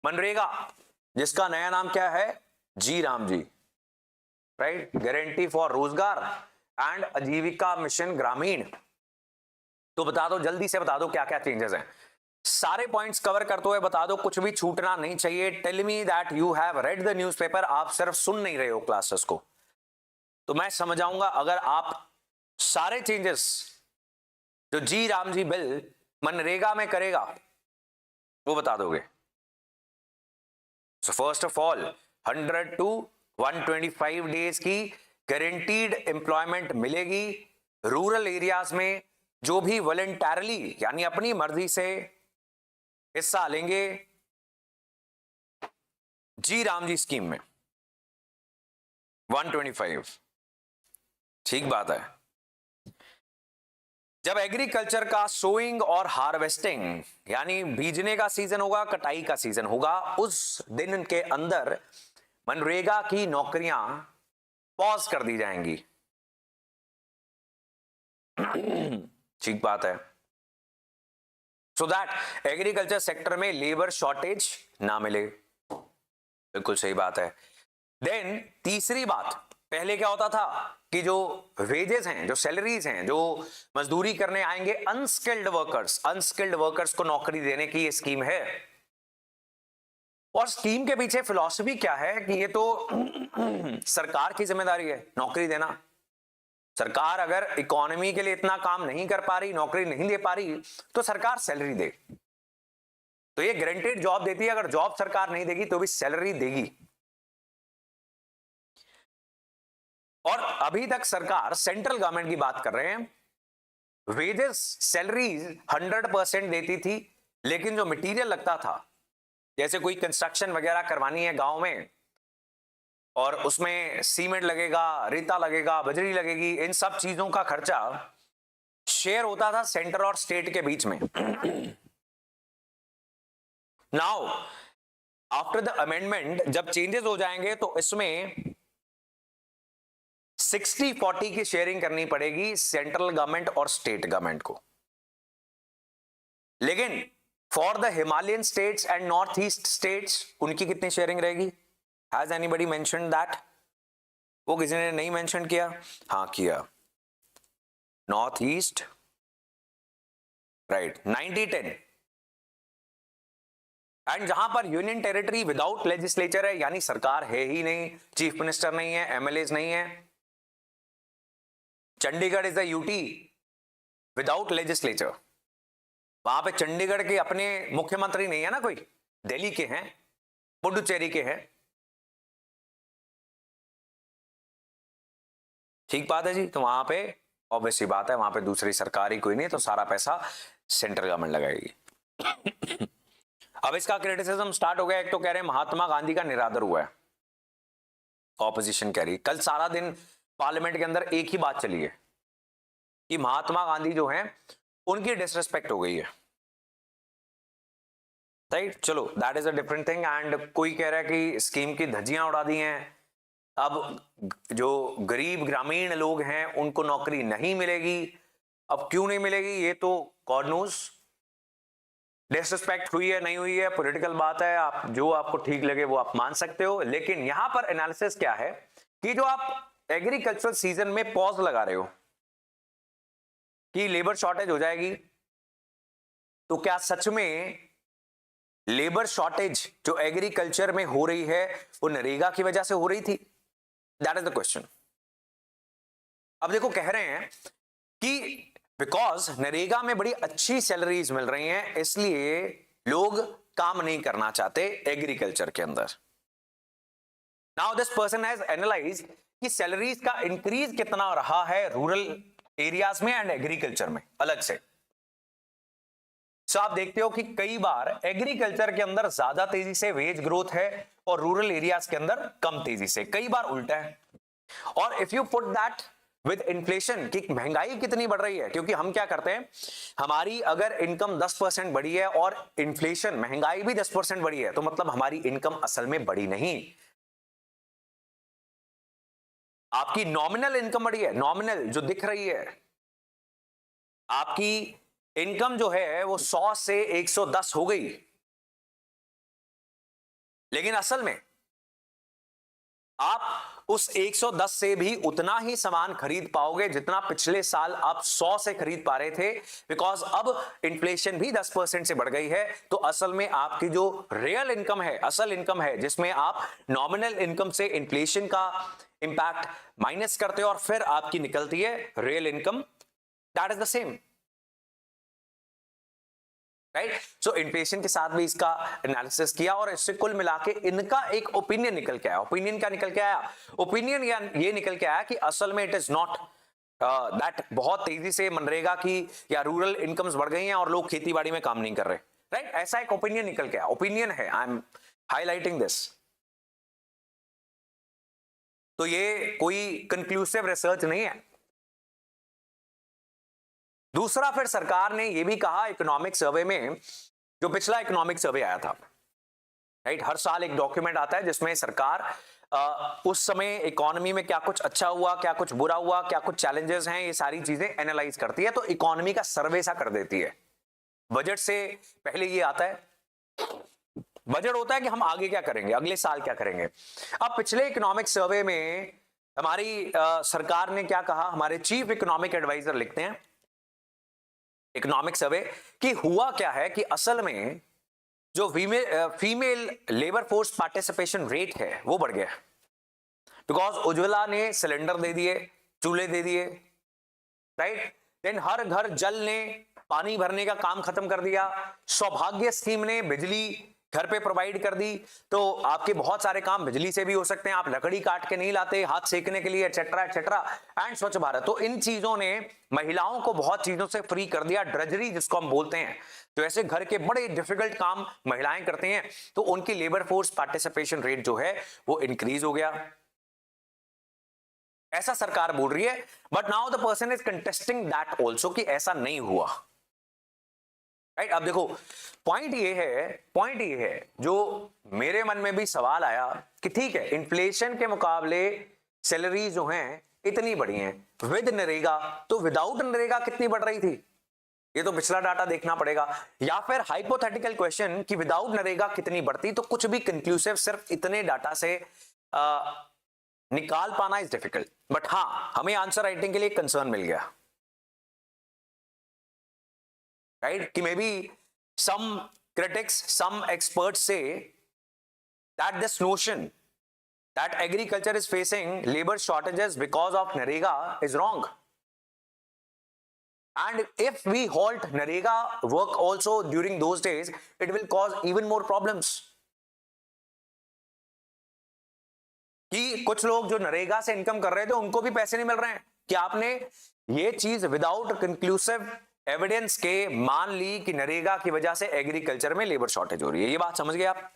मनरेगा, जिसका नया नाम क्या है, जी Ram ji, right, guarantee for रोजगार एंड आजीविका मिशन ग्रामीण। तो बता दो, जल्दी से बता दो क्या क्या चेंजेस हैं, सारे पॉइंट्स कवर करते हुए बता दो, कुछ भी छूटना नहीं चाहिए। Tell me that you have read the newspaper, आप सिर्फ सुन नहीं रहे हो क्लासेस को, तो मैं समझ आऊंगा अगर आप सारे चेंजेस जो जी राम जी बिल मनरेगा में करेगा वो बता दोगे। So first of all 100 to 125 days की गारंटीड एम्प्लॉयमेंट मिलेगी रूरल एरियाज में। जो भी वॉलंटरली यानी अपनी मर्जी से हिस्सा लेंगे जी राम जी स्कीम में 125, ठीक बात है। जब एग्रीकल्चर का सोइंग और हार्वेस्टिंग यानी बीजने का सीजन होगा, कटाई का सीजन होगा, उस दिन के अंदर मनरेगा की नौकरियां पॉज कर दी जाएंगी। ठीक बात है, सो दैट एग्रीकल्चर सेक्टर में लेबर शॉर्टेज ना मिले, बिल्कुल सही बात है। देन तीसरी बात, पहले क्या होता था कि जो वेजेस हैं, जो सैलरीज हैं, जो मजदूरी करने आएंगे अनस्किल्ड वर्कर्स को नौकरी देने की ये स्कीम है। और स्कीम के पीछे फिलॉसफी क्या है कि ये तो सरकार की जिम्मेदारी है नौकरी देना। सरकार अगर इकोनॉमी के लिए इतना काम नहीं कर पा रही, नौकरी नहीं दे पा रही, तो सरकार सैलरी दे। तो ये गारंटेड जॉब देती है, अगर जॉब सरकार नहीं देगी तो भी सैलरी देगी। और अभी तक सरकार, सेंट्रल गवर्नमेंट की बात कर रहे हैं, वेजेस सैलरीज 100% देती थी, लेकिन जो मटेरियल लगता था, जैसे कोई कंस्ट्रक्शन वगैरह करवानी है गांव में और उसमें सीमेंट लगेगा, रेता लगेगा, बजरी लगेगी, इन सब चीजों का खर्चा शेयर होता था सेंटर और स्टेट के बीच में। नाउ आफ्टर द अमेंडमेंट जब चेंजेस हो जाएंगे तो इसमें 60-40 की शेयरिंग करनी पड़ेगी सेंट्रल गवर्नमेंट और स्टेट गवर्नमेंट को। लेकिन for the Himalayan states and north east states उनकी कितनी शेयरिंग रहेगी? Has anybody mention that? वो किसी ने नहीं मेंशन किया? हाँ किया, नॉर्थ ईस्ट, राइट, 90-10। एंड जहां पर यूनियन टेरिटरी विदाउट लेजिस्लेचर है, यानी सरकार है ही नहीं, चीफ मिनिस्टर नहीं है, एमएलएज नहीं है, Chandigarh is the UT without legislature, वहां पे चंडीगढ़ के अपने मुख्यमंत्री नहीं है ना कोई, दिल्ली के हैं, पुडुचेरी के हैं, ठीक बात है जी। तो वहां पे ऑब्वियसली बात है, वहां पे दूसरी सरकार ही कोई नहीं, तो सारा पैसा सेंट्रल गवर्नमेंट लगाएगी। अब इसका क्रिटिसिज्म स्टार्ट हो गया, एक तो कह रहे हैं महात्मा गांधी का निरादर हुआ है, ऑपोजिशन कह रही है। कल सारा दिन पार्लियामेंट के अंदर एक ही बात चली है कि महात्मा गांधी जो हैं उनकी डिसरिस्पेक्ट हो गई है, राइट। चलो that is a different thing. And कोई कह रहा है कि स्कीम की धज्जियां उड़ा दी हैं, अब जो गरीब ग्रामीण लोग हैं उनको नौकरी नहीं मिलेगी। अब क्यों नहीं मिलेगी ये तो गॉड नोज, डिसरिस्पेक्ट हुई है नहीं हुई है पॉलिटिकल बात है, आप जो आपको ठीक लगे वो आप मान सकते हो। लेकिन यहां पर एनालिसिस क्या है कि जो आप एग्रीकल्चरल सीजन में पॉज लगा रहे हो कि लेबर शॉर्टेज हो जाएगी, तो क्या सच में लेबर शॉर्टेज जो एग्रीकल्चर में हो रही है वो नरेगा की वजह से हो रही थी? That is the question. अब देखो कह रहे हैं कि बिकॉज नरेगा में बड़ी अच्छी सैलरीज मिल रही हैं इसलिए लोग काम नहीं करना चाहते एग्रीकल्चर के अंदर। Now this person has analyse कि सैलरीज का इंक्रीज कितना रहा है रूरल एरियाज में एंड एग्रीकल्चर में अलग से। सो आप देखते हो कि कई बार एग्रीकल्चर के अंदर ज्यादा तेजी से वेज ग्रोथ है और रूरल एरियाज के अंदर कम तेजी से, कई बार उल्टा है। और if you put that with inflation कि महंगाई कितनी बढ़ रही है, क्योंकि हम क्या करते हैं, हमारी अगर इनकम 10% बढ़ी है और इन्फ्लेशन महंगाई भी 10% बढ़ी है, तो मतलब हमारी इनकम असल में बढ़ी नहीं, आपकी नॉमिनल इनकम बढ़ी है, नॉमिनल जो दिख रही है। आपकी इनकम जो है वो 100 से 110 हो गई, लेकिन असल में आप उस 110 से भी उतना ही सामान खरीद पाओगे जितना पिछले साल आप 100 से खरीद पा रहे थे, बिकॉज अब इन्फ्लेशन भी 10% से बढ़ गई है। तो असल में आपकी जो रियल इनकम है, असल इनकम है, जिसमें आप नॉमिनल इनकम से इन्फ्लेशन का इंपैक्ट माइनस करते हो और फिर आपकी निकलती है real income, that is the same, right. So inflation के साथ भी इसका एनालिसिस किया और इससे कुल मिला के इनका एक ओपिनियन निकल के आया। ओपिनियन क्या निकल के आया? ओपिनियन ये निकल के आया कि असल में इट इज नॉट दैट बहुत तेजी से मनरेगा की या रूरल इनकम्स बढ़ गई हैं और लोग खेती बाड़ी में काम नहीं कर रहे, राइट। ऐसा एक ओपिनियन निकल के आया, ओपिनियन है, आई एम हाईलाइटिंग दिस। तो ये कोई कंक्लूसिव रिसर्च नहीं है। दूसरा, फिर सरकार ने यह भी कहा इकोनॉमिक सर्वे में, जो पिछला इकोनॉमिक सर्वे आया था, राइट, हर साल एक डॉक्यूमेंट आता है जिसमें सरकार उस समय इकोनॉमी में क्या कुछ अच्छा हुआ, क्या कुछ बुरा हुआ, क्या कुछ चैलेंजेस हैं, ये सारी चीजें एनालाइज करती है। तो इकोनॉमी का सर्वे सा कर देती है। बजट से पहले ये आता है, बजट होता है कि हम आगे क्या करेंगे, अगले साल क्या करेंगे। अब पिछले इकोनॉमिक सर्वे में हमारी सरकार ने क्या कहा, हमारे चीफ इकोनॉमिक एडवाइजर लिखते हैं इकोनॉमिक सर्वे कि हुआ क्या है कि असल में जो female labour force participation rate है वो बढ़ गया, बिकॉज उज्ज्वला ने सिलेंडर दे दिए, चूल्हे दे दिए, राइट। देन हर घर जल ने पानी भरने का काम खत्म कर दिया, सौभाग्य स्कीम ने बिजली घर पे प्रोवाइड कर दी। तो आपके बहुत सारे काम बिजली से भी हो सकते हैं, आप लकड़ी काट के नहीं लाते हाथ सेकने के लिए, एटसेट्रा एटसेट्रा। एंड स्वच्छ भारत, तो इन चीजों ने महिलाओं को बहुत चीजों से फ्री कर दिया। ड्रजरी जिसको हम बोलते हैं, तो ऐसे घर के बड़े डिफिकल्ट काम महिलाएं करती हैं, तो उनकी लेबर फोर्स पार्टिसिपेशन रेट जो है वो इंक्रीज हो गया, ऐसा सरकार बोल रही है। But now the person is contesting that also कि ऐसा नहीं हुआ, राइट। अब देखो पॉइंट ये है जो मेरे मन में भी सवाल आया कि ठीक है, इन्फ्लेशन के मुकाबले सैलरी जो हैं इतनी बढ़ी हैं विद नरेगा, तो विदाउट नरेगा कितनी बढ़ रही थी? ये तो पिछला डाटा देखना पड़ेगा, या फिर हाइपोथेटिकल क्वेश्चन कि विदाउट नरेगा कितनी बढ़ती। तो कुछ भी कंक्लूसिव सिर्फ इतने डाटा से निकाल पाना इज डिफिकल्ट। बट हाँ, हमें आंसर राइटिंग के लिए कंसर्न मिल गया, राइट, कि may be some critics, some experts say that this notion that agriculture is facing labor shortages because of NREGA is wrong. And if we halt NREGA work also during those days, it will cause even more problems. कि कुछ लोग जो नरेगा से income कर रहे थे उनको भी पैसे नहीं मिल रहे हैं, कि आपने ये चीज विदाउट कंक्लूसिव एविडेंस के मान ली कि नरेगा की वजह से एग्रीकल्चर में लेबर शॉर्टेज हो रही है। ये बात समझ गए आप?